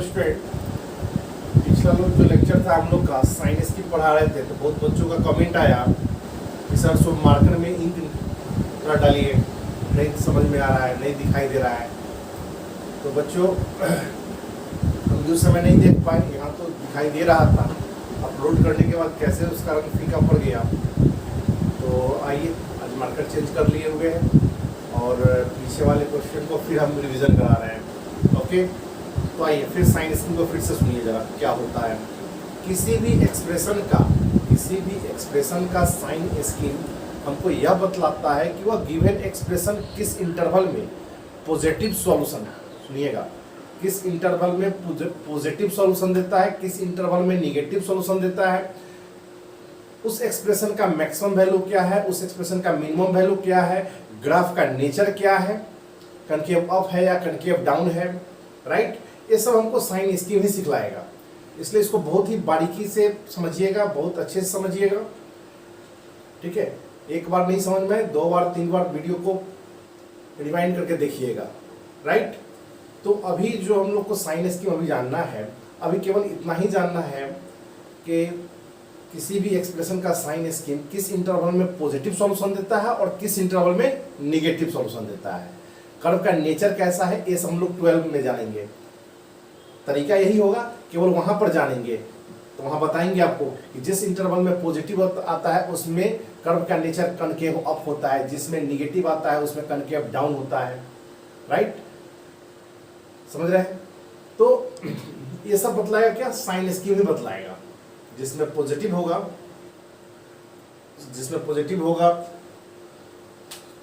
Student, पिछला लोग जो लेक्चर था हम लोग का साइंस की पढ़ा रहे थे तो बहुत बच्चों का कमेंट आया कि सर सो मार्कर में इंक थोड़ा डालिए, नहीं समझ में आ रहा है, नहीं दिखाई दे रहा है। तो बच्चों हम जो समय नहीं देख पाए, यहाँ तो दिखाई दे रहा था, अपलोड करने के बाद कैसे उसका रंग फीका पड़ गया। तो आइए आज मार्कर चेंज कर लिए हुए हैं और पीछे वाले क्वेश्चन को फिर हम रिवीजन करा रहे हैं। ओके, तो आइए फिर साइन स्कीम को फिर से सुनिए जरा क्या होता है। किसी भी एक्सप्रेशन का साइन स्कीम हमको यह बतलाता है कि वह गिवन एक्सप्रेशन किस इंटरवल में पॉजिटिव सॉल्यूशन, सुनिएगा, किस इंटरवल में पॉजिटिव सॉल्यूशन देता है, किस इंटरवल में निगेटिव सॉल्यूशन देता है, उस एक्सप्रेशन का मैक्सिमम वैल्यू क्या है, उस एक्सप्रेशन का मिनिमम वैल्यू क्या है, ग्राफ का नेचर क्या है, कनकेव अप है या कनकेव डाउन है, राइट। ये सब हमको साइन स्कीम ही सिखलाएगा, इसलिए इसको बहुत ही बारीकी से समझिएगा, बहुत अच्छे से समझिएगा, ठीक है। एक बार नहीं समझ में 2 बार 3 बार वीडियो को रिवाइंड करके देखिएगा, राइट। तो अभी जो हम लोग को साइन स्कीम अभी जानना है, अभी केवल इतना ही जानना है कि किसी भी एक्सप्रेशन का साइन स्कीम किस इंटरवल में पॉजिटिव सॉल्यूशन देता है और किस इंटरवल में निगेटिव सॉल्यूशन देता है, कर्व का नेचर कैसा है, ये सब हम लोग 12 में जानेंगे। तरीका यही होगा, केवल वहां पर जानेंगे तो वहां बताएंगे आपको कि जिस इंटरवल में पॉजिटिव आता है उसमें कर्व का नेचर कनकेव अप होता है, जिसमें निगेटिव आता है उसमें कनकेव डाउन होता है, राइट। समझ रहे हैं? तो ये सब बतलाएगा क्या, साइन स्कीम ही बतलाएगा। जिसमें पॉजिटिव होगा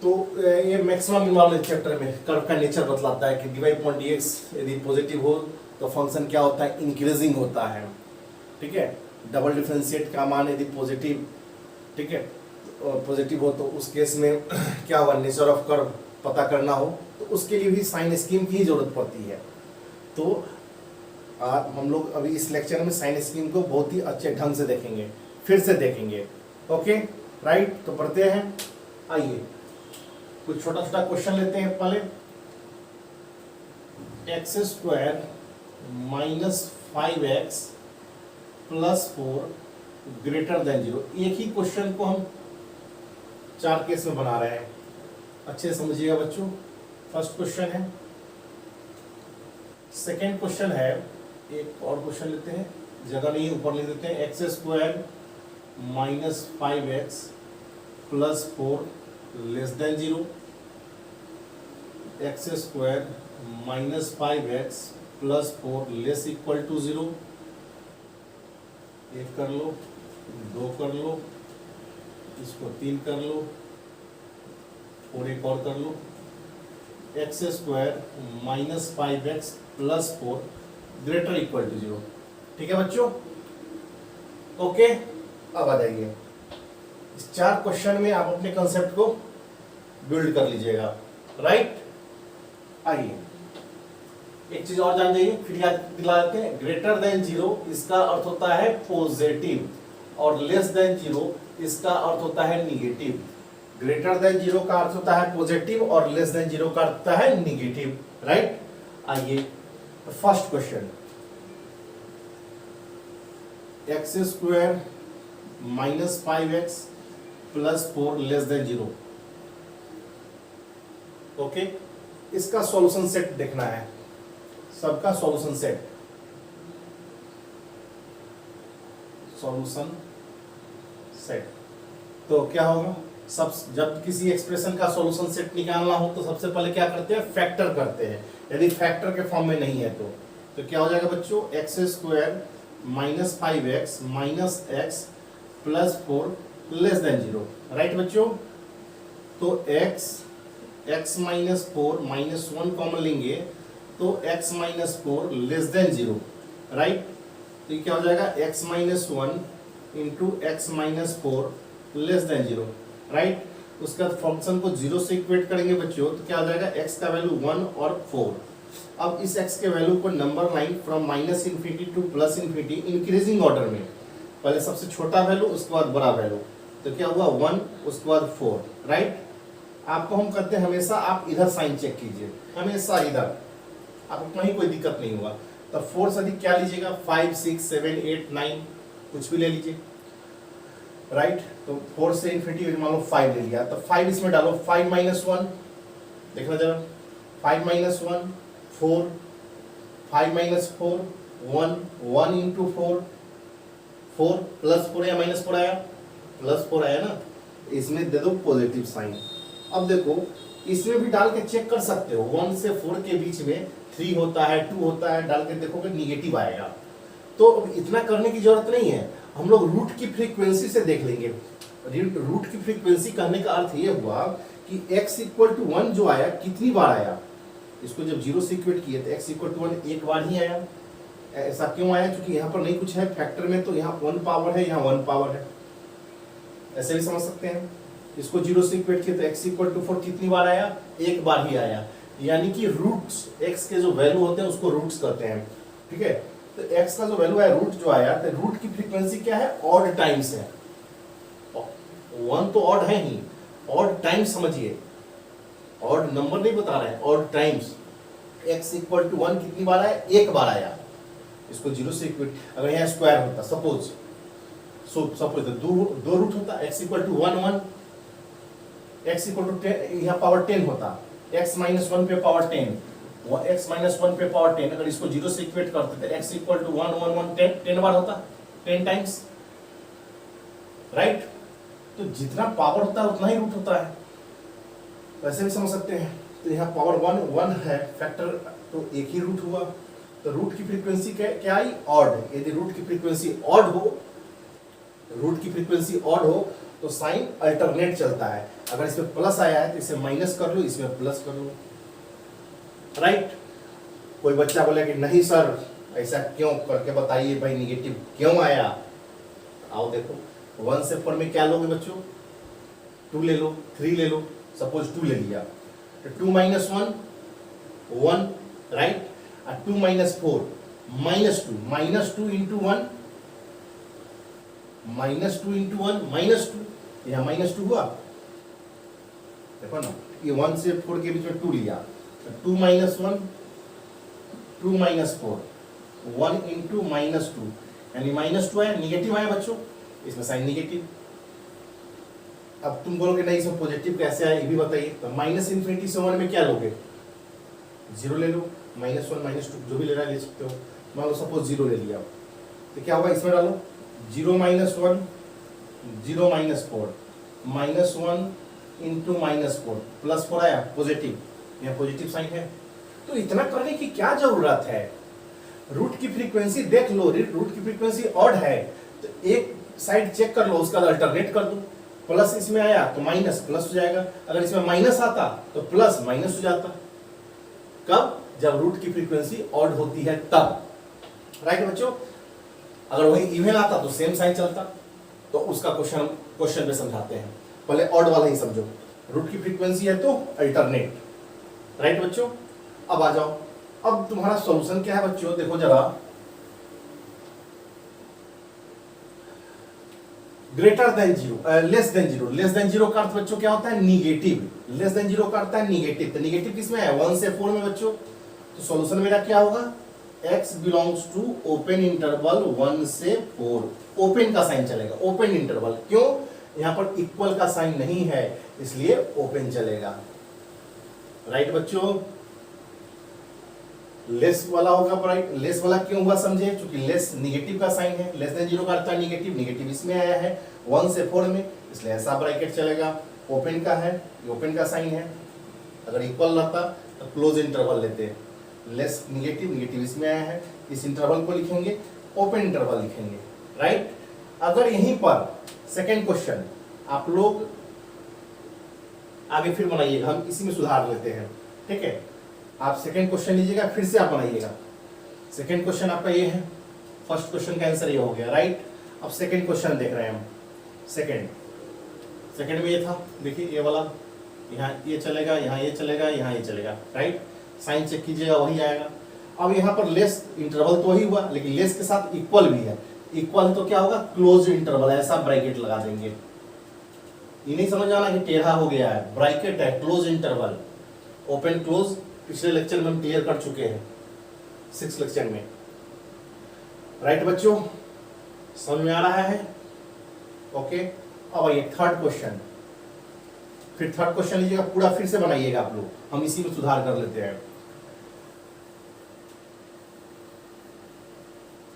तो ये मैक्सिमम इन्वॉल्व चैप्टर में कर्व का नेचर बतलाता है कि dy/dx यदि पॉजिटिव हो तो फंक्शन क्या होता है, इंक्रीजिंग होता है, ठीक है। डबल डिफरेंशिएट का मान यदि पॉजिटिव, ठीक है, और पॉजिटिव हो तो उस केस में क्या होगा, नेचर ऑफ कर्व पता करना हो तो उसके लिए भी साइन स्कीम की जरूरत पड़ती है। तो हम लोग अभी इस लेक्चर में साइन स्कीम को बहुत ही अच्छे ढंग से देखेंगे, फिर से देखेंगे। Okay, right. तो पढ़ते हैं, आइए कुछ छोटा छोटा क्वेश्चन लेते हैं। पहले x² - 5x + 4 > 0। एक ही क्वेश्चन को हम 4 केस में बना रहे हैं, अच्छे समझिएगा बच्चों। फर्स्ट क्वेश्चन है, सेकेंड क्वेश्चन है, एक और क्वेश्चन लेते हैं, जगह नहीं ऊपर लिख देते हैं। x² - 5x + 4 < 0, x² - 5x + 4 < 0। एक कर लो, 2 कर लो, इसको 3 कर लो और एक और कर लो। x² - 5x + 4 > 0। ठीक है बच्चों, ओके। अब आ जाइए, इस 4 क्वेश्चन में आप अपने कंसेप्ट को बिल्ड कर लीजिएगा, राइट। आइए एक चीज और जान जाइए, फिर याद दिला देते हैं। > 0 इसका अर्थ होता है पॉजिटिव और < 0 इसका अर्थ होता है निगेटिव। > 0 का अर्थ होता है पॉजिटिव और < 0 का अर्थ होता है निगेटिव, राइट। आइए first question, x² - 5x + 4 < 0। Okay, इसका सॉल्यूशन सेट देखना है, सबका सॉल्यूशन सेट। तो क्या होगा, सब जब किसी एक्सप्रेशन का सॉल्यूशन सेट निकालना हो तो सबसे पहले क्या करते हैं, फैक्टर करते हैं। यदि फैक्टर के फॉर्म में नहीं है तो क्या हो जाएगा बच्चों, x² - 5x - x + 4 < 0, राइट बच्चों। तो x - 4 -1 कॉमन लेंगे तो x - 4 < 0, राइट। तो ये क्या हो जाएगा, x - 1 × x - 4 < 0, राइट। उसके बाद फंक्शन को 0 से इक्वेट करेंगे बच्चों तो क्या हो जाएगा, x का वैल्यू 1 और 4। अब इस x के वैल्यू को number line from -∞ to +∞ increasing order में, पहले सबसे छोटा वैल्यू उसके बाद बड़ा वैल्यू, तो क्या हुआ 1 उसके बाद 4, राइट। आपको हम कहते हैं हमेशा आप इधर साइन चेक कीजिए, हमेशा इधर, आपको कहीं कोई दिक्कत नहीं होगा। तो 4 से अधिक क्या लीजिएगा, 5 6 7 8 9 कुछ भी ले लीजिए, राइट। तो 4 से इन्फिनिटी मान लो 5 ले लिया, तो 5 इसमें डालो, 5 माइनस 1 देखना जरा, 5 माइनस 1 4, 5 माइनस 4 1, 1 इंटू 4 4 प्लस 4 या माइनस 4 आया, प्लस 4 आया ना, इसमें दे दो पॉजिटिव साइन। अब देखो इसमें भी डाल के चेक कर सकते हो, 1 से 4 के बीच में 3 होता है 2 होता है, डाल के देखोगे निगेटिव आएगा। तो इतना करने की जरूरत नहीं है, हम लोग रूट की फ्रीक्वेंसी से देख लेंगे। रूट की फ्रीक्वेंसी कहने का अर्थ ये हुआ कि x इक्वल टू 1 जो आया कितनी बार आया, इसको जब 0 से इक्वेट किए तो x इक्वल टू 1 एक बार ही आया। ऐसा क्यों आया, क्योंकि यहाँ पर नहीं कुछ है फैक्टर में, तो यहाँ 1 पावर है, यहाँ 1 पावर है, ऐसे भी समझ सकते हैं। इसको 0 से इक्वेट किए तो x इक्वल टू 4 कितनी बार आया, एक बार ही आया। यानी कि रूट्स x के जो वैल्यू होते हैं उसको रूट्स कहते हैं, ठीक है। तो x का जो वैल्यू है रूट जो आया, तो रूट की फ्रीक्वेंसी क्या है, ऑड टाइम्स है। 1 तो ऑड है ही, ऑड टाइम्स समझिए, ऑड नंबर नहीं बता रहे हैं, odd times. x equal to 1 कितनी बार आया, एक बार आया। इसको 0 से इक्वेट, अगर यहाँ स्क्वायर होता सपोज सपोज तो दो रूट होता, x equal to 1 1, x equal to 10, यहाँ पावर 10 होता, x माइनस 1 पे पावर 10, x माइनस 1 पे पावर 10, अगर इसको 0 से इक्वेट करते थे x इक्वल टू 1 1 1 10 बार होता, 10 टाइम्स, राइट। तो जितना पावर होता है उतना ही रूट होता है, वैसे भी समझ सकते हैं। तो यहाँ पावर 1 1 है फैक्टर, तो एक ही रूट हुआ। तो रूट की फ्रीक्वेंसी क्या आई, ऑड। यदि रूट की फ्रीक्वेंसी ऑड हो, रूट की फ्रीक्वेंसी ऑड हो तो साइन अल्टरनेट चलता है। अगर इसमें प्लस आया है तो इसे माइनस कर लो, इसमें प्लस कर लो, राइट। कोई बच्चा बोले कि नहीं सर ऐसा क्यों, करके बताइए भाई निगेटिव क्यों आया। आओ देखो, 1 से 4 में क्या लोगे बच्चों, 2 ले लो, 3 ले लो, सपोज 2 ले लिया, तो 2 minus 1 1, right. 2 minus 4 -2, -2 into 1, -2 into 1 -2, यहाँ -2 हुआ, देखो ना, ये 1 से 4 के बीच में 2 लिया, 2 माइनस 1 2 माइनस 4, 1 इंटू -2, यानी -2 आया, निगेटिव आया बच्चों, इसमें साइन निगेटिव। अब तुम बोलोगे नहीं इसमें पॉजिटिव कैसे आया, ये भी बताइए। तो माइनस इन्फिनिटी से 1 में क्या लोगे, 0 ले लो, -1 -2 जो भी ले रहा है ले सकते हो। मान लो सपोज 0 ले लिया, तो क्या होगा, इसमें डालो 0 माइनस 1 0 माइनस 4, -1 इंटू -4, +4 आया पॉजिटिव, यहाँ पॉजिटिव साइन है। तो इतना करने की क्या जरूरत है, रूट की फ्रीक्वेंसी देख लो, रूट की फ्रीक्वेंसी ऑड है तो एक साइड चेक कर लो, उसका अल्टरनेट कर दो। प्लस इसमें आया तो माइनस प्लस हो जाएगा, अगर इसमें माइनस आता तो प्लस माइनस हो जाता। कब, जब रूट की फ्रीक्वेंसी ऑड होती है तब, राइट बच्चों। अगर वही इवन आता तो सेम साइन चलता। तो उसका क्वेश्चन में समझाते हैं, पहले ऑड वाला ही समझो। रूट की फ्रीक्वेंसी है तो अल्टरनेट, राइट बच्चों। अब आ जाओ, अब तुम्हारा सॉल्यूशन क्या है बच्चों, देखो जरा। Greater than 0, less than 0, less than 0 का अर्थ बच्चों क्या होता है, निगेटिव। लेस देन 0 का अर्थ है निगेटिव। तो निगेटिव किसमें है, 1 से 4 में बच्चों। तो सॉल्यूशन मेरा क्या होगा, x belongs to open interval 1 से 4, ओपन का साइन चलेगा, ओपन इंटरवल। क्यों, यहाँ पर इक्वल का साइन नहीं है इसलिए ओपन चलेगा, राइट बच्चों। लेस वाला होगा, राइट। लेस वाला क्यों हुआ समझे, क्योंकि लेस निगेटिव का साइन है, लेस देन 0 का अर्थ है निगेटिव, निगेटिव इसमें आया है 1 से 4 में, इसलिए ऐसा ब्रैकेट चलेगा। ओपन का है, ये ओपन का साइन है। अगर इक्वल रहता तो क्लोज इंटरवल लेते, लेस निगेटिव, निगेटिव इसमें आया है, इस इंटरवल को लिखेंगे ओपन इंटरवल लिखेंगे, राइट। अगर यहीं पर सेकेंड क्वेश्चन आप लोग आगे फिर बनाइएगा, हम इसी में सुधार लेते हैं, ठीक है। आप सेकेंड क्वेश्चन लीजिएगा, फिर से आप बनाइएगा। सेकेंड क्वेश्चन आपका ये है, फर्स्ट क्वेश्चन का आंसर ये हो गया, राइट। अब सेकेंड क्वेश्चन देख रहे हैं हम। सेकेंड में ये था, देखिए ये वाला, यहाँ ये चलेगा, यहाँ ये चलेगा, यहाँ ये चलेगा, राइट। साइन चेक कीजिएगा, वही आएगा। अब यहाँ पर लेस इंटरवल तो वही हुआ, लेकिन लेस के साथ इक्वल भी है। इक्वल तो क्या होगा, क्लोज इंटरवल, ऐसा ब्रैकेट लगा देंगे। ये नहीं समझ आना कि टेढ़ा हो गया है, ब्रैकेट है, क्लोज इंटरवल, ओपन क्लोज। पिछले लेक्चर में हम क्लियर कर चुके हैं, 6 लेक्चर में, राइट बच्चों, समझ में आ रहा है? ओके, अब आइए थर्ड क्वेश्चन। फिर थर्ड क्वेश्चन लीजिएगा, पूरा फिर से बनाइएगा आप लोग, हम इसी में सुधार कर लेते हैं।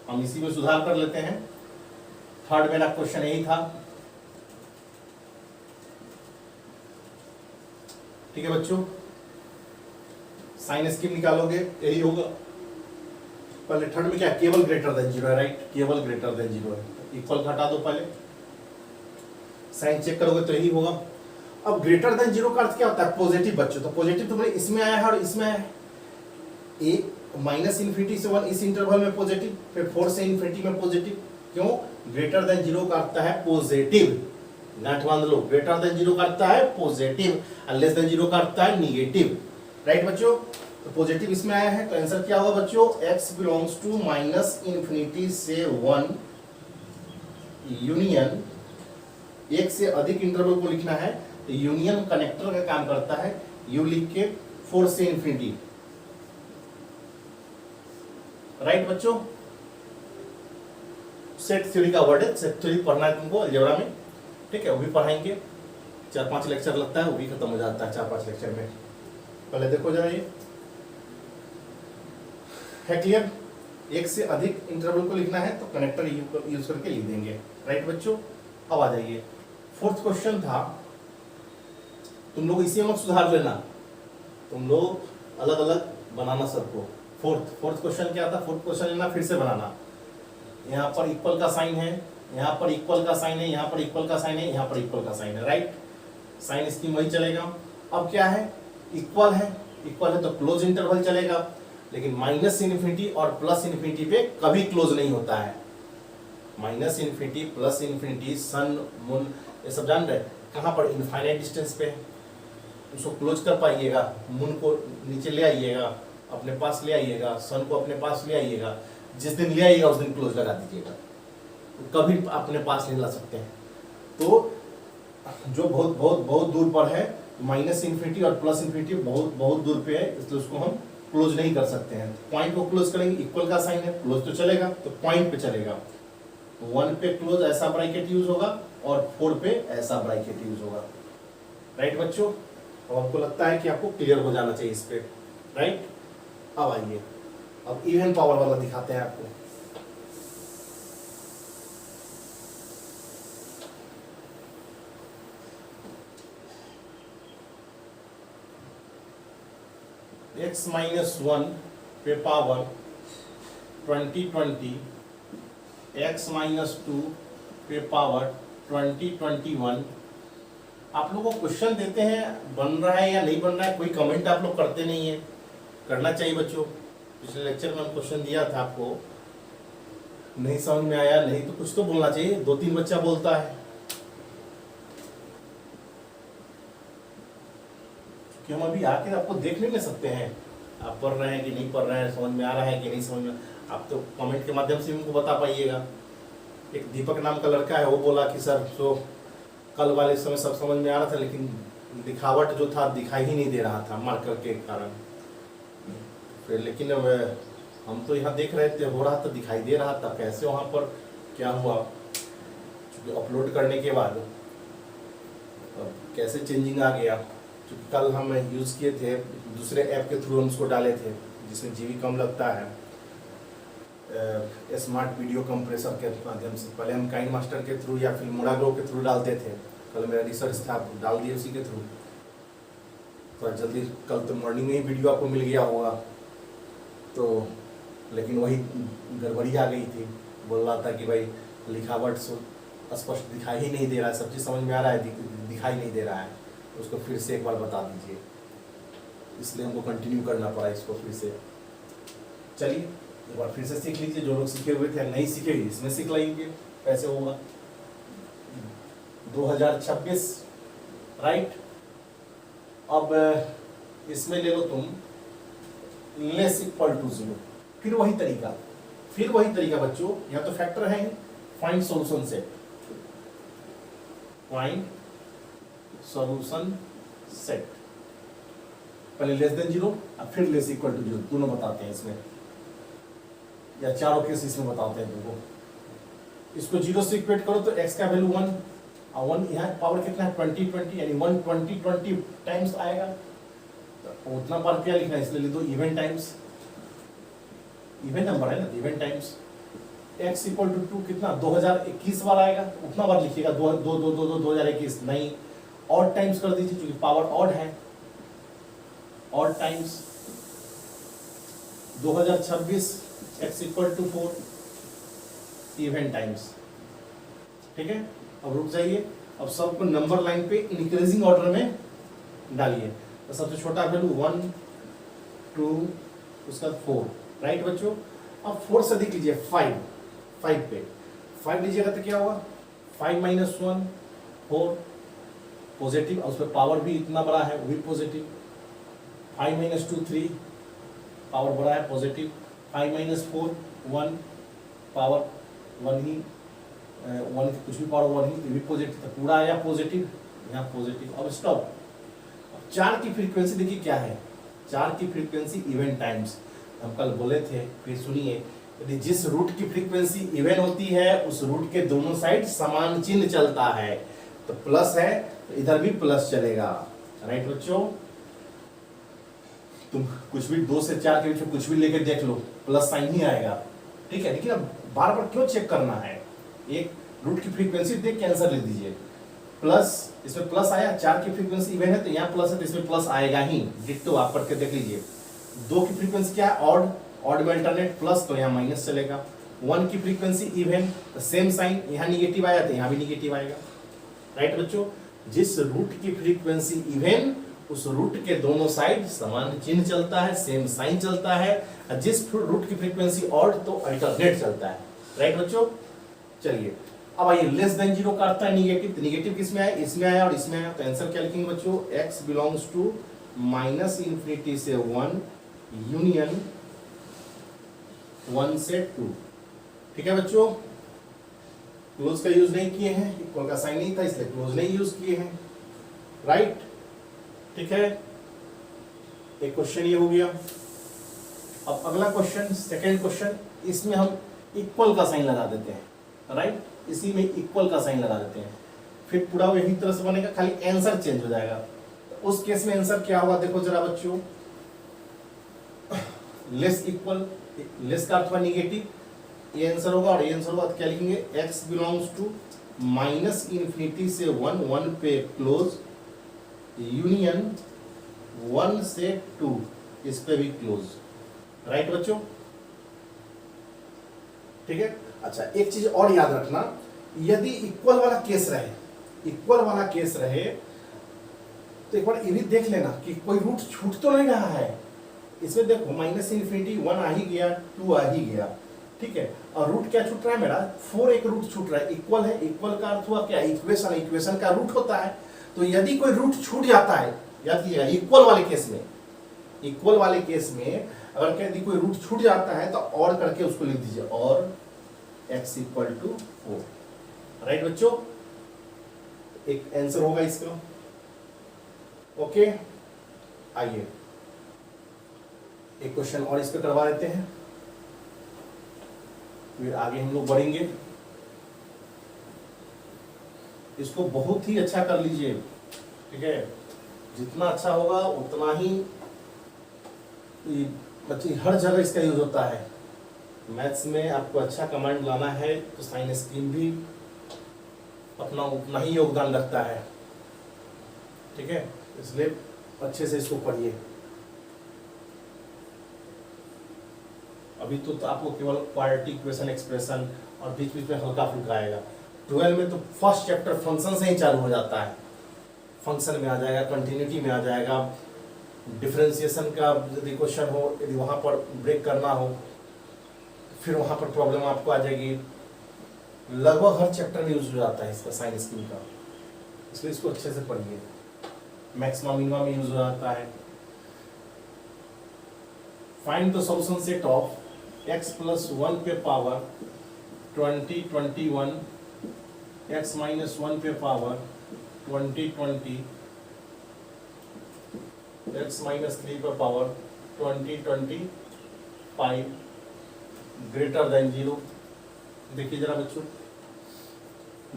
हम इसी में सुधार कर लेते हैं। थर्ड मेरा क्वेश्चन यही था। ठीक है बच्चों, साइन स्कीम निकालोगे यही होगा। पहले थर्ड में क्या, केवल ग्रेटर देन जीरो है, राइट, केवल ग्रेटर देन जीरो है। इक्वल हटा दो, पहले साइन चेक करोगे तो यही होगा। अब ग्रेटर देन जीरो का अर्थ क्या होता है, पॉजिटिव बच्चों। तो पॉजिटिव तो इसमें आया है और इसमें आया है। एक माइनस इन्फिनिटी से 1 इस इंटरवल में पॉजिटिव, फिर 4 से इन्फिनिटी में पॉजिटिव। क्यों? ग्रेटर देन जीरो का अर्थ है पॉजिटिव। गांठ बांध लो, ग्रेटर देन जीरो का अर्थ है पॉजिटिव और लेस देन जीरो का अर्थ है निगेटिव। राइट बच्चों, तो पॉजिटिव इसमें आया है, तो आंसर क्या होगा बच्चों, x belongs to minus infinity से 1 यूनियन, एक से अधिक इंटरवल को लिखना है तो यूनियन कनेक्टर का काम करता है। यू लिख के 4 से इन्फिनिटी। राइट बच्चों, सेट थ्योरी का वर्ड है, सेट थ्योरी पढ़ना है तुमको अलजेब्रा में, ठीक है, वो भी पढ़ाएंगे। 4-5 लेक्चर लगता है, वो भी खत्म हो जाता है 4-5 लेक्चर में। पहले देखो जरा, ये है क्लियर? एक से अधिक इंटरवल को लिखना है तो कनेक्टर यूज करके लिख देंगे। राइट बच्चों, अब आ जाइए, फोर्थ क्वेश्चन था, तुम लोग इसी में सुधार लेना, तुम लोग अलग अलग बनाना सबको। फोर्थ क्वेश्चन क्या था, फोर्थ क्वेश्चन लेना, फिर से बनाना। यहाँ पर इक्वल का साइन है, यहाँ पर इक्वल का साइन है, यहाँ पर इक्वल का साइन है, यहाँ पर इक्वल का साइन है। राइट, साइन स्कीम वही चलेगा। अब क्या है, इक्वल है, इक्वल है तो क्लोज इंटरवल चलेगा, लेकिन माइनस इन्फिनिटी और प्लस इन्फिनिटी पे कभी क्लोज नहीं होता है। माइनस इन्फिनिटी, प्लस इन्फिनिटी, सन, मून, ये सब जान रहे, कहाँ पर, इनफाइनाइट डिस्टेंस पे उसको क्लोज कर पाइएगा। मून को नीचे ले आइएगा, अपने पास ले आइएगा, सन को अपने पास ले आइएगा, जिस दिन ले आइएगा उस दिन क्लोज लगा दीजिएगा, कभी अपने पास नहीं ला सकते हैं। तो जो बहुत बहुत बहुत दूर पर है, माइनस इन्फिनिटी और प्लस इन्फिनिटी बहुत बहुत दूर पे है, इसलिए उसको हम क्लोज नहीं कर सकते हैं। पॉइंट को क्लोज करेंगे, इक्वल का साइन है, क्लोज तो चलेगा, तो पॉइंट पे चलेगा। 1 पे क्लोज ऐसा ब्रैकेट यूज होगा और 4 पे ऐसा ब्रैकेट यूज होगा। राइट बच्चों, अब आपको लगता है कि आपको क्लियर हो जाना चाहिए इस पे। राइट, अब आइए, अब इवन पावर वाला दिखाते हैं आपको। x माइनस 1 पे पावर 2020, x माइनस 2 पे पावर 2021। आप लोगों को क्वेश्चन देते हैं, बन रहा है या नहीं बन रहा है, कोई कमेंट आप लोग करते नहीं है, करना चाहिए बच्चों। पिछले लेक्चर में हम क्वेश्चन दिया था आपको, नहीं समझ में आया, नहीं तो कुछ तो बोलना चाहिए। 2-3 बच्चा बोलता है कि हम अभी आके आपको देख नहीं ले सकते हैं, आप पढ़ रहे हैं कि नहीं पढ़ रहे हैं, समझ में आ रहा है कि नहीं समझ में। आप तो कमेंट के माध्यम से उनको बता पाइएगा। एक दीपक नाम का लड़का है, वो बोला कि सर तो कल वाले समय सब समझ में आ रहा था, लेकिन दिखावट जो था दिखाई ही नहीं दे रहा था मार्कर के कारण। फिर लेकिन अब हम तो यहाँ देख रहे थे, हो रहा था, दिखाई दे रहा था। कैसे वहाँ पर क्या हुआ, अपलोड करने के बाद कैसे चेंजिंग आ गया, क्योंकि कल हम यूज़ किए थे दूसरे ऐप के थ्रू, हम उसको डाले थे जिसमें जीबी कम लगता है, स्मार्ट वीडियो कंप्रेसर के माध्यम से। पहले हम काइन मास्टर के थ्रू या फिर मोडाग्रो के थ्रू डालते थे, कल मेरा रिसर्च था, डाल दिए उसी के थ्रू। तो जल्दी कल तो मॉर्निंग में ही वीडियो आपको मिल गया होगा। तो लेकिन वही गड़बड़ी आ गई थी, बोल रहा था कि भाई लिखावट स्पष्ट दिखाई ही नहीं दे रहा है, सब चीज़ समझ में आ रहा है, दिखाई नहीं दे रहा है, उसको फिर से एक बार बता दीजिए। इसलिए हमको कंटिन्यू करना पड़ा इसको फिर से। चलिए एक बार फिर से सीख लीजिए, जो लोग सीखे हुए थे, नहीं सीखे इसमें सीख लेंगे कैसे होगा। 2026, राइट। अब इसमें ले लो तुम लेस इक्वल टू 0, फिर वही तरीका बच्चों, यहाँ तो फैक्टर है, find solution set, find solution set. पहले लेस देन 0 और फिर लेस इक्वल टू 0, दोनों बताते हैं इसमें। या चारों केस इसमें बताते हैं तुमको। इसको 0 से इक्वेट करो तो x का वैल्यू 1 और 1 यहाँ पावर कितना है 20 20 यानी 1 20 20 टाइम्स आएगा। तो उतना बार क्या लिखना है, इसलिए लिख दो इवन टाइम्स, इवन नंबर है ना, even times x equal to 2 कितना 2021 बार आएगा, तो उतना बार लिखिएगा 2021 नहीं, ऑड टाइम्स कर दीजिए क्योंकि पावर ऑड है, odd times 2026 x equal to 4 even times. ठीक है, अब रुक जाइए, अब सबको नंबर लाइन पे इंक्रीजिंग ऑर्डर में डालिए। तो सबसे छोटा वैल्यू 1 2 उसका 4, राइट बच्चों। अब 4 से देख लीजिए 5 पे 5 लीजिएगा तो क्या होगा 5 माइनस 1 4 पॉजिटिव, और उसमें पावर भी इतना बड़ा है वो भी पॉजिटिव। 5 माइनस 2 3 पावर बड़ा है पॉजिटिव। 5 माइनस 4 1 पावर 1 ही 1 कुछ भी पावर 1 ही भी पॉजिटिव, तो पूरा आया पॉजिटिव, यहाँ पॉजिटिव। अब स्टॉप। 4 की फ्रीक्वेंसी देखिए क्या है, 4 की फ्रीक्वेंसी इवन टाइम्स। हम कल बोले थे, फिर सुनिए, यदि जिस रूट की फ्रीक्वेंसी इवन होती है उस रूट के दोनों साइड समान चिन्ह चलता है, तो प्लस है तो इधर भी प्लस चलेगा, राइट बच्चों। तुम कुछ भी 2 से 4 के बीच में कुछ भी लेकर देख लो प्लस साइन ही आएगा, ठीक है। लेकिन अब बार बार क्यों चेक करना है, एक रूट की फ्रीक्वेंसी देख के आंसर लिख दीजिए। प्लस, इसमें प्लस आया, 4 की फ्रीक्वेंसी इवन है तो यहाँ प्लस है तो इसमें प्लस आएगा ही, डिट्टो आप करके देख लीजिए। 2 की फ्रीक्वेंसी क्या है ऑड, ऑड में अल्टरनेट प्लस तो यहाँ माइनस चलेगा। 1 की फ्रीक्वेंसी इवन तो सेम साइन, यहाँ निगेटिव आया तो यहाँ भी निगेटिव आएगा, राइट बच्चों। जिस रूट की फ्रीक्वेंसी इवन उस रूट के दोनों साइड समान चिन्ह चलता है, सेम साइन चलता है, और जिस रूट की फ्रीक्वेंसी ऑड तो अल्टरनेट चलता है, राइट बच्चों। चलिए अब आइए, लेस देन 0 का अर्थ है निगेटिव, तो निगेटिव किस में आया, इसमें आया और इसमें आया, तो आंसर क्या लिखेंगे बच्चों, x belongs to minus infinity से 1 यूनियन 1 से 2। ठीक है बच्चों, क्लोज का यूज नहीं किए हैं, इक्वल का साइन नहीं था इसलिए क्लोज नहीं यूज किए हैं, राइट। ठीक है, एक क्वेश्चन ये हो गया। अब अगला क्वेश्चन, सेकंड क्वेश्चन, इसमें हम इक्वल का साइन लगा देते हैं, राइट, इसी में इक्वल का साइन लगा देते हैं, फिर पूरा यही तरह से बनेगा, खाली आंसर चेंज हो जाएगा। तो उस केस में आंसर क्या होगा देखो जरा बच्चों, लेस इक्वल, लेस का अर्थ हुआ निगेटिव, ये आंसर होगा, और ये आंसर होगा तो क्या लिखेंगे, x belongs to minus infinity से 1 1 पे क्लोज यूनियन 1 से 2 इस पे भी क्लोज, राइट बच्चों। ठीक है, अच्छा एक चीज और याद रखना, यदि इक्वल वाला केस रहे, इक्वल वाला केस रहे तो एक बार ये भी देख लेना कि कोई रूट छूट तो नहीं रहा है। इसमें देखो माइनस इन्फिनिटी 1 आ ही गया, 2 आ ही गया, ठीक है, और रूट क्या छूट रहा है मेरा 4, एक रूट छूट रहा है, इक्वल है, इक्वल का अर्थ हुआ क्या, इक्वेशन, इक्वेशन का रूट होता है। तो यदि कोई रूट छूट जाता है, याद कीजिएगा इक्वल वाले केस में, इक्वल वाले केस में अगर यदि कोई रूट छूट जाता है तो और करके उसको लिख दीजिए, और x इक्वल टू 4, राइट बच्चों। एक आंसर होगा इसका, ओके। आइए एक क्वेश्चन और इस पे करवा देते हैं, फिर आगे हम लोग बढ़ेंगे। इसको बहुत ही अच्छा कर लीजिए, ठीक है, जितना अच्छा होगा उतना ही, बच्चे हर जगह इसका यूज होता है। मैथ्स में आपको अच्छा कमांड लाना है तो साइन स्कीम भी अपना उतना ही योगदान रखता है, ठीक है, इसलिए अच्छे से इसको पढ़िए। अभी तो आपको केवल क्वाड्रेटिक इक्वेशन, एक्सप्रेशन और बीच बीच में हल्का फुल्का आएगा। 12 में तो फर्स्ट चैप्टर फंक्शन से ही चालू हो जाता है, फंक्शन में आ जाएगा, कंटिन्यूटी में आ जाएगा, डिफरेंशिएशन का यदि क्वेश्चन हो, यदि वहाँ पर ब्रेक करना हो फिर वहाँ पर प्रॉब्लम आपको आ जाएगी। लगभग हर चैप्टर में यूज हो जाता है इसका साइन स्कीम का, इसलिए इसको अच्छे से पढ़िए। मैक्सिमम मिनिमम में यूज हो जाता है। Find the solution set of x plus 1 पे पावर 20 21, x माइनस 1 पे पावर 20 20, x माइनस 3 पे पावर 20 25, ग्रेटर देन 0। देखिए जरा बच्चों,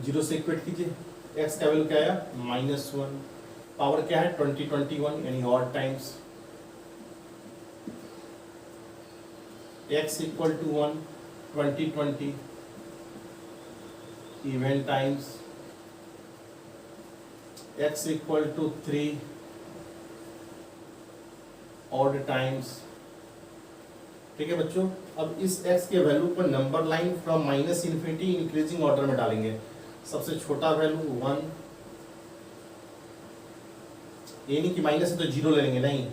0 से इक्वेट कीजिए, x का वैल्यू क्या आया -1, पावर क्या है 2021 यानी odd times, x equal to 1 2020 even times, x equal to 3 odd times. ठीक है बच्चों, अब इस x के वैल्यू पर number line from minus infinity increasing order में डालेंगे। सबसे छोटा वैल्यू 1, ये नहीं कि माइनस है तो 0 ले लेंगे, नहीं,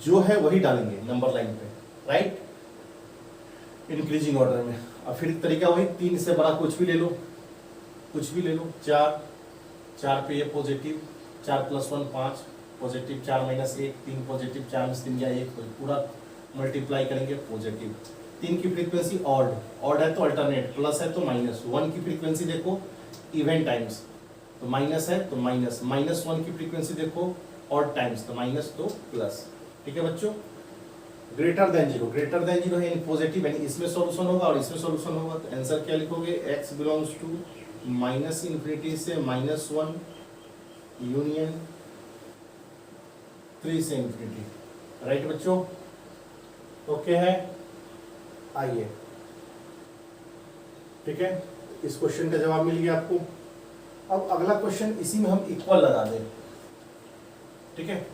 जो है वही डालेंगे नंबर लाइन पे, राइट, इंक्रीजिंग ऑर्डर में। अब फिर तरीका वही, 3 से बड़ा कुछ भी ले लो, कुछ भी ले लो, 4 पे ये पॉजिटिव, 4 + 1 5 पॉजिटिव, 4 - 1 3 पॉजिटिव, 4 में 3 या 1 पूरा मल्टीप्लाई करेंगे पॉजिटिव। 3 की फ्रीक्वेंसी ऑड, ऑड है तो अल्टरनेट, प्लस है तो माइनस। 1 की फ्रीक्वेंसी देखो इवन टाइम्स, तो माइनस है तो माइनस, -1 की फ्रीक्वेंसी देखो ऑड टाइम्स, तो माइनस तो प्लस। ठीक है बच्चों, ग्रेटर देन 0, ग्रेटर देन 0 है पॉजिटिव, यानी इसमें सॉल्यूशन होगा और इसमें सॉल्यूशन होगा, तो आंसर क्या लिखोगे, x बिलोंग्स टू -इन्फिनिटी से -1 यूनियन 3 से इन्फिनिटी। राइट बच्चों, ओके है, आइए, ठीक है, इस क्वेश्चन का जवाब मिल गया आपको। अब अगला क्वेश्चन, इसी में हम इक्वल लगा दें, ठीक है,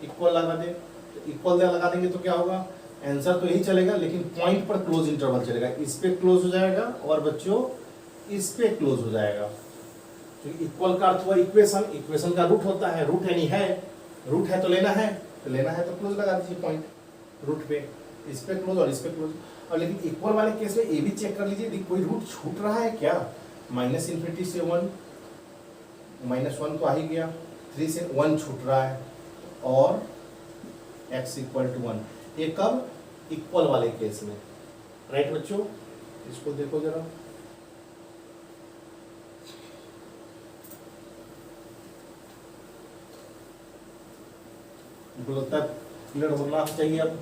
इक्वल लगा दें, तो इक्वल लगा देंगे तो क्या होगा, आंसर तो यही चलेगा लेकिन पॉइंट पर क्लोज इंटरवल चलेगा, इस पे क्लोज हो जाएगा और बच्चों इस पे क्लोज हो जाएगा। तो इक्वल का अर्थ हुआ इक्वेशन, इक्वेशन का रूट होता है, रूट यानी है, रूट है तो लेना है, तो क्लोज लगा दीजिए पॉइंट रूट पे, इस पे क्लोज और इस पे क्लोज। और लेकिन इक्वल वाले केस में ये भी चेक कर लीजिए कोई रूट छूट रहा है क्या, -इन्फिनिटी से 1, -1 तो आ ही गया, 3 से 1 छूट रहा है और x इक्वल टू 1, ये कब, इक्वल वाले केस में। राइट बच्चों, इसको देखो जरा, लगता है क्लियर होना चाहिए। अब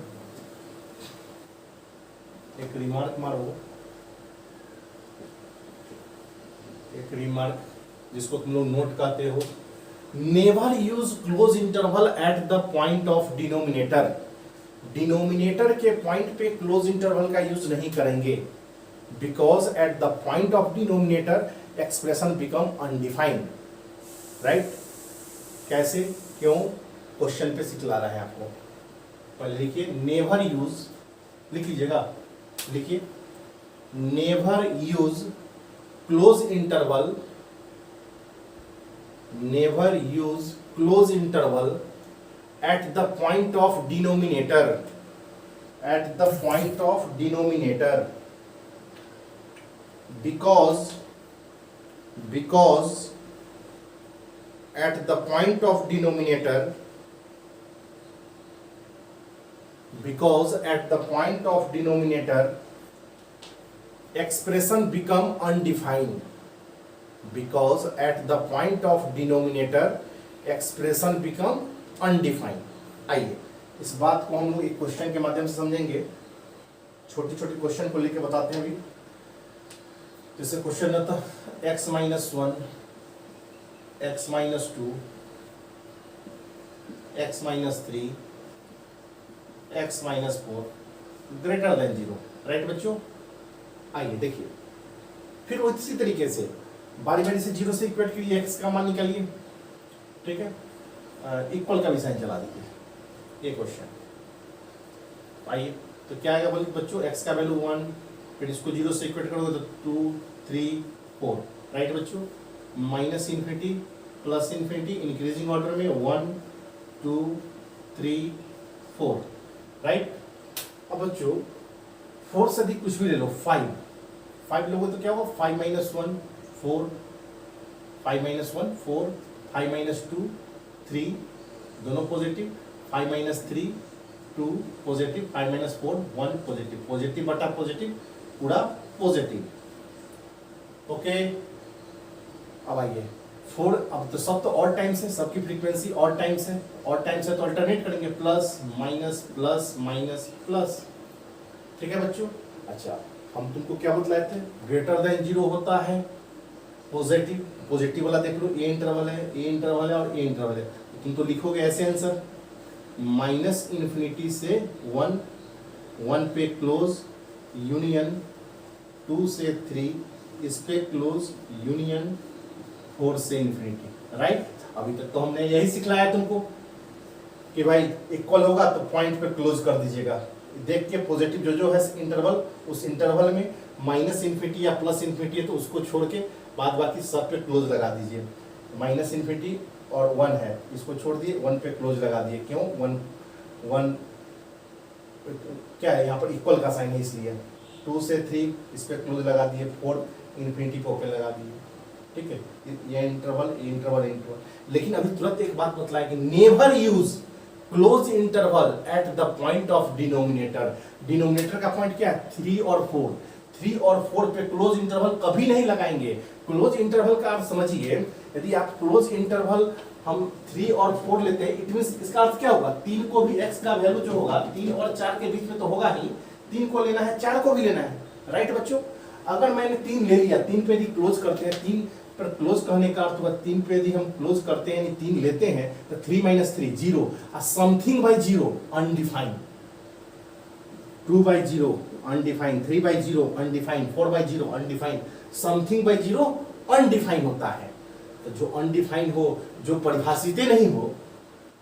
एक रिमार्क मारो, एक रिमार्क जिसको तुम लोग नोट करते हो, never use close interval at the point of denominator, denominator के पॉइंट पे क्लोज इंटरवल का यूज नहीं करेंगे, because at the point of denominator expression become undefined. Right, कैसे, क्यों, क्वेश्चन पे सिखला रहा है आपको। पहले लिखिए, नेवर यूज, लिख लीजिएगा, लिखिए, never use close interval, never use close interval at the point of denominator, at the point of denominator, because at the point of denominator, because at the point of denominator expression become undefined, because at the point of denominator expression become undefined. आइए इस बात को हम लोग एक question के माध्यम से समझेंगे, छोटी छोटी क्वेश्चन को लेके बताते हैं अभी। जैसे क्वेश्चन रहता x - 1, x - 2, x - 3, x - 4 greater than 0। Right बच्चों, आइए देखिए, फिर उसी तरीके से बारी बारी से 0 से इक्वेट कीजिए, x का मान निकालिए, ठीक है, इक्वल का भी साइन चला दीजिए, ये क्वेश्चन। आइए तो क्या आएगा बोलिए बच्चों, x का वैल्यू 1, फिर इसको 0 से इक्वेट करोगे तो 2 3 4। राइट बच्चों, -इन्फिनिटी +इन्फिनिटी इंक्रीजिंग ऑर्डर में 1 2 3 4। राइट, अब बच्चों 4 से अधिक कुछ भी ले लो, 5 लोगे तो क्या होगा, 5 - 1 4, 5 - 1 4, 5 - 2 3, दोनों पॉजिटिव, 5 - 3 2 पॉजिटिव, 5 - 4 1 पॉजिटिव, पॉजिटिव बटा पॉजिटिव पूरा पॉजिटिव। ओके, अब आइए 4, अब तो सब तो ऑड टाइम्स है, सबकी फ्रीक्वेंसी ऑड टाइम्स है, ऑड टाइम्स है तो अल्टरनेट करेंगे, plus minus plus minus plus. ठीक है बच्चों, अच्छा, हम तुमको क्या बतलाए थे, ग्रेटर देन 0 होता है पॉजिटिव, पॉजिटिव वाला देख लो, ए इंटरवल है, ए इंटरवल है और ए इंटरवल है, तो तुम तो लिखोगे ऐसे आंसर, माइनस इन्फिनिटी से 1, 1 पे क्लोज यूनियन 2 से 3, इस पे क्लोज यूनियन 4 से इन्फिनिटी, राइट। अभी तक तो हमने यही सिखलाया तुमको कि भाई इक्वल होगा तो पॉइंट पे क्लोज कर दीजिएगा, देख के पॉजिटिव जो जो है इंटरवल, उस इंटरवल में माइनस इन्फिनिटी या प्लस इन्फिनिटी है तो उसको छोड़ के बाद बाकी सब पे क्लोज लगा दीजिए। माइनस इन्फिनिटी और 1 है, इसको छोड़ दिए, 1 पे क्लोज लगा दिए, क्यों 1 1 क्या है यहाँ पर इक्वल का साइन है इसलिए, 2 से 3 इस पे क्लोज लगा दिए, 4 इन्फिनिटी को ओपन लगा दिए, ठीक है। ये इंटरवल, ये इंटरवल, इंटरवल। लेकिन अभी तुरंत एक बात बतलाया कि never use close interval at the point of denominator. Denominator का पॉइंट क्या है, 3 और 4, 3 और 4 पे क्लोज इंटरवल कभी नहीं लगाएंगे। क्लोज इंटरवल का अर्थ समझिए, यदि आप क्लोज इंटरवल हम 3 और 4 लेते हैं, इट मींस इसका अर्थ क्या होगा, 3 को भी x का वैल्यू जो होगा 3 और 4 के बीच में तो होगा ही, 3 को लेना है 4 को भी लेना है, राइट बच्चों। अगर मैंने 3 ले लिया, 3 पे यदि क्लोज करते हैं, 3 पर क्लोज करने का अर्थ होगा 3 पे यदि हम क्लोज करते हैं यानी 3 लेते हैं तो 3 - 3 0, something bye 0 undefined, 2 by 0 undefined, 3 by 0 undefined, 4 by 0 undefined, something bye 0 undefined होता है। तो जो अनडिफाइंड हो, जो परिभाषित ही नहीं हो,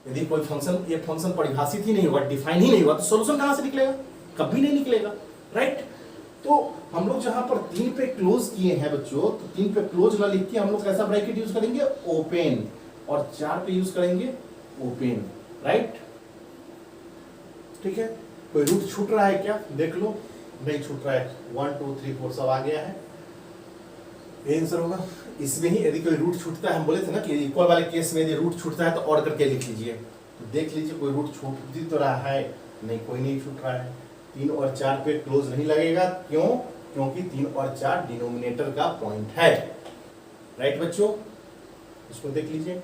यदि कोई फंक्शन, ये फंक्शन परिभाषित ही नहीं हुआ, डिफाइन ही नहीं हुआ, तो सॉल्यूशन कहां से निकलेगा, कभी नहीं निकलेगा, राइट। तो हम लोग जहां पर 3 पे क्लोज किए हैं बच्चों, तो 3 पे क्लोज ना लिख के हम लोग कैसा ब्रैकेट यूज करेंगे, ओपन, और 4 पे यूज करेंगे ओपन, राइट, ठीक है। कोई रूट छूट रहा है क्या, देख लो, नहीं छूट रहा है, 1 2 3 4 सब आ गया है, ये आंसर होगा। इसमें ही यदि कोई रूट छूटता है, हम बोले थे ना कि इक्वल वाले केस में यदि रूट छूटता है तो और करके लिख लीजिए, तो देख लीजिए कोई रूट छूट भी तो रहा है, नहीं कोई नहीं छूट रहा है। 3 और 4 पे क्लोज नहीं लगेगा, क्यों, क्योंकि 3 और 4 डिनोमिनेटर का पॉइंट है, राइट बच्चों, इसको देख लीजिए।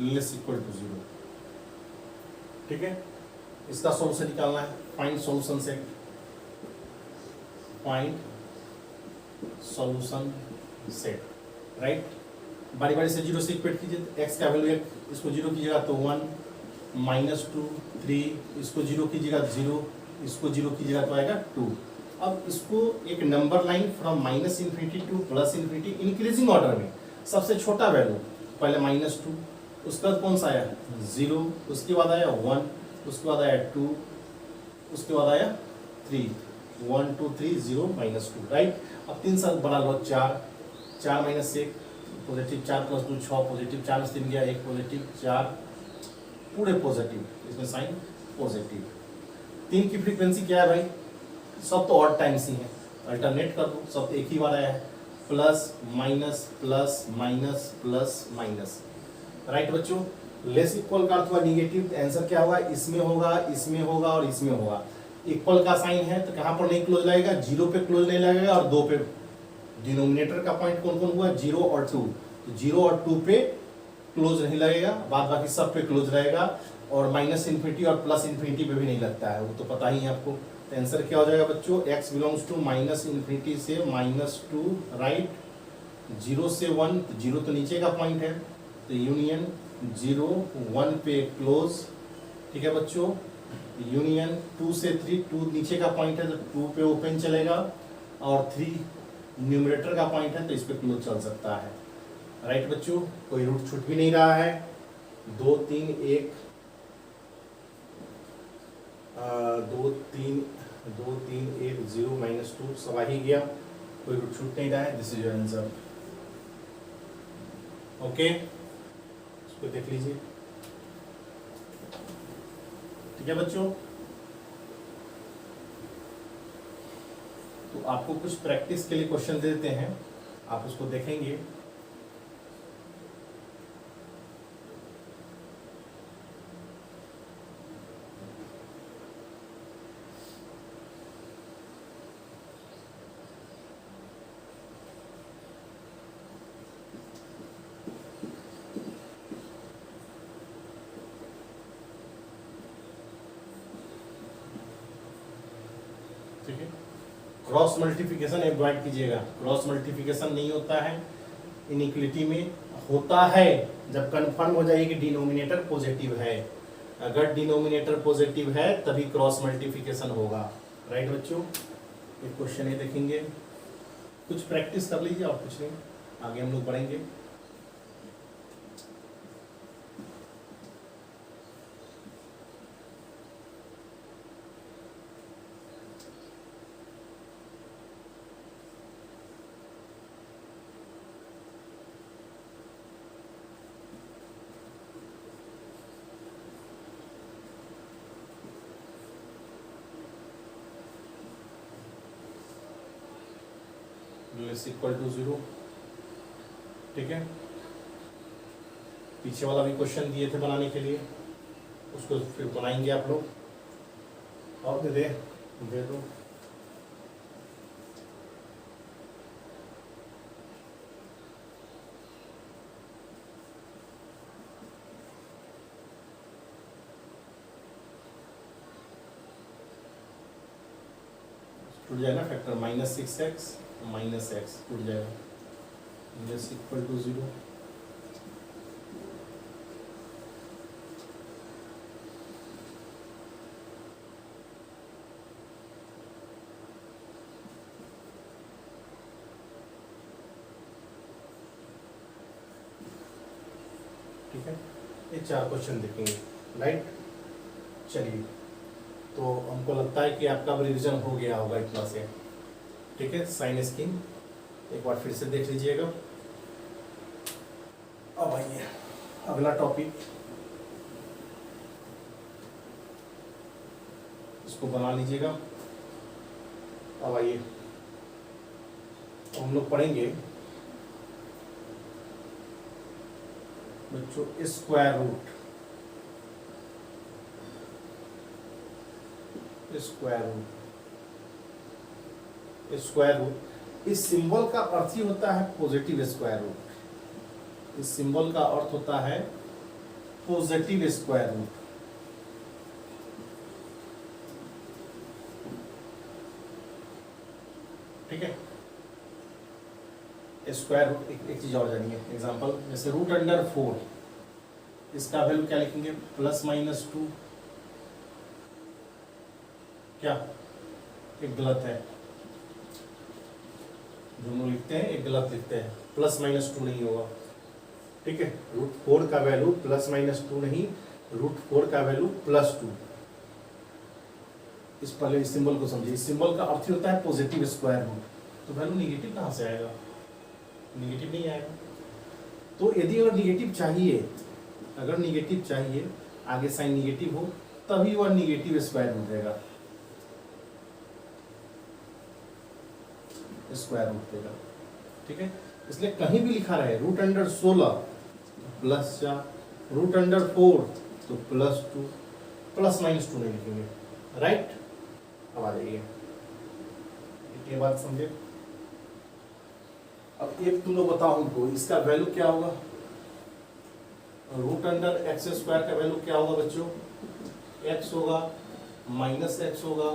लेस इक्वल टू 0, ठीक है। इसका सॉल्यूशन निकालना है, find solution set, find solution set, right. बारी बारी से 0 से इक्वेट कीजिए, x का वैल्यू 1, इसको 0 कीजिएगा तो 1, -2 3, इसको 0 कीजिएगा 0, इसको 0 कीजिएगा तो आएगा 2। अब इसको एक number line from -infinity to +infinity increasing order में, सबसे छोटा वैल्यू पहले -2, उसके बाद कौन सा आया 0, उसके बाद आया 1, उसके बाद आया 2, उसके बाद आया 3, 1 2 3 0 -2, राइट। अब 3 साल बढ़ा लो 4, 4 - 1 पॉजिटिव, 4 + 2 6 पॉजिटिव, 4 से 3 गया 1 पॉजिटिव, 4 पूरे पॉजिटिव, इसमें साइन पॉजिटिव। 3 की फ्रीक्वेंसी क्या है भाई, सब तो ऑड टाइम्स ही है, अल्टरनेट कर दो, सब तो एक ही बार आया है, plus minus plus minus plus minus, right बच्चों। लेस इक्वल का अर्थ हुआ निगेटिव, आंसर क्या होगा, इसमें होगा, इसमें होगा और इसमें होगा। इक्वल का साइन है तो कहां पर नहीं क्लोज लगेगा, 0 पे क्लोज नहीं लगेगा, और 2 पे। डिनोमिनेटर का पॉइंट कौन कौन हुआ, 0 और 2, तो 0 और 2 पे क्लोज नहीं लगेगा, बाद बाकी सब पे क्लोज रहेगा, और -इन्फिनिटी और +इन्फिनिटी पे भी नहीं लगता है, वो तो पता ही है आपको। तो आंसर क्या हो जाएगा बच्चों, x बिलोंग्स टू -इन्फिनिटी से -2, राइट। 0 से 1, 0 तो नीचे का पॉइंट है, तो यूनियन 0 1 पे क्लोज, ठीक है बच्चों। यूनियन 2 से 3, 2 नीचे का पॉइंट है तो 2 पे ओपन चलेगा, और 3 न्यूमरेटर का पॉइंट है तो इस पे क्लोज चल सकता है, राइट बच्चों। कोई रूट छूट भी नहीं रहा है, 2 3 1 2 3 1 0 -2 सब आ ही गया, कोई रूट छूट नहीं रहा है, this is your answer, okay. इसको देख लीजिए, ठीक है बच्चों। तो आपको कुछ प्रैक्टिस के लिए क्वेश्चन दे देते हैं, आप उसको देखेंगे। ठीक है, क्रॉस मल्टीप्लिकेशन अवॉइड कीजिएगा। क्रॉस मल्टीप्लिकेशन नहीं होता है इनइक्वलिटी में, होता है जब कंफर्म हो जाए कि डिनोमिनेटर पॉजिटिव है। अगर डिनोमिनेटर पॉजिटिव है तभी क्रॉस मल्टीप्लिकेशन होगा। राइट बच्चों, एक क्वेश्चन ये देखेंगे, कुछ प्रैक्टिस कर लीजिए और कुछ नहीं, आगे हम लोग बढ़ेंगे। Equal to 0। ठीक है, पीछे वाला भी क्वेश्चन दिए थे बनाने के लिए, उसको फिर बनाएंगे आप लोग। और दे दो। टूट जाएगा फैक्टर, -6x -x टूट जाएगा, इक्वल टू 0। ठीक है, ये 4 क्वेश्चन देखेंगे। राइट, चलिए, तो हमको लगता है कि आपका रिवीजन हो गया होगा इतना से। ठीक है, साइन स्कीम एक बार फिर से देख लीजिएगा। अब आइए अगला टॉपिक, इसको बना लीजिएगा। अब आइए हम लोग पढ़ेंगे बच्चों स्क्वायर रूट। स्क्वायर रूट, इस सिंबल का अर्थ ही होता है पॉजिटिव स्क्वायर रूट। इस सिंबल का अर्थ होता है पॉजिटिव स्क्वायर रूट। ठीक है, स्क्वायर रूट, एक चीज और जानिए, एग्जांपल जैसे √4, इसका वैल्यू क्या लिखेंगे, ±2। क्या एक गलत है, दोनों लिखते हैं एक गलत लिखते हैं, +-2 नहीं होगा। ठीक है, √4 का वैल्यू +-2 नहीं, √4 का वैल्यू +2। इस पहले इस सिंबल को समझिए, इस सिंबल का अर्थ होता है पॉजिटिव स्क्वायर रूट। तो वैल्यू निगेटिव कहाँ से आएगा, निगेटिव नहीं आएगा। तो यदि अगर निगेटिव चाहिए, आगे साइन निगेटिव हो, तभी वह निगेटिव स्क्वायर रूट देगा, स्क्वायर रूट देगा। ठीक है, इसलिए कहीं भी लिखा रहे √16 प्लस या √4 तो +2, +-2 नहीं लिखेंगे। राइट, अब आ जाइए, ये बात समझे। अब एक तुम लोग बताओ हमको, इसका वैल्यू क्या होगा, √x² का वैल्यू क्या होगा बच्चों, x होगा, -x होगा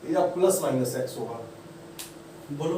या +-x होगा, बोलो।